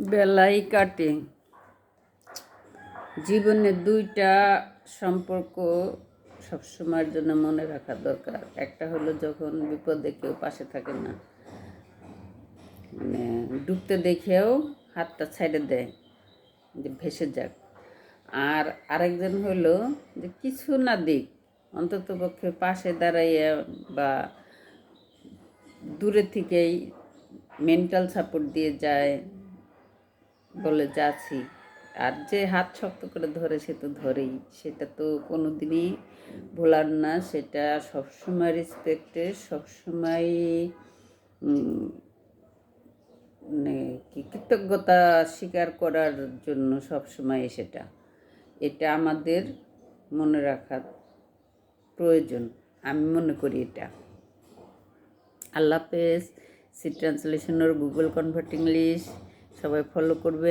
বেলাই কাটে। জীবনে দুইটা সম্পর্ক সবসময়ের জন্য মনে রাখা দরকার। একটা হলো যখন বিপদে কেউ পাশে থাকে না, মানে ডুবতে দেখেও হাতটা ছেড়ে দেয় যে ভেসে যাক। আর আরেকজন হলো যে কিছু না দিক, অন্তত পক্ষে পাশে দাঁড়াইয়া বা দূরে থেকেই মেন্টাল সাপোর্ট দিয়ে যায়, বলে যাচ্ছি। আর যে হাত শক্ত করে ধরে সে তো ধরেই, সেটা তো কোনো দিনই ভোলার না। সেটা সবসময় রেসপেক্টের, সবসময় মানে কি কৃতজ্ঞতা স্বীকার করার জন্য সবসময় এটা আমাদের মনে রাখা প্রয়োজন। আমি মনে করি এটা। আল্লাহ হাফেজ। সি ট্রান্সলেশন ওর গুগল কনভার্ট ইংলিশ সবাই ফলো করবেন।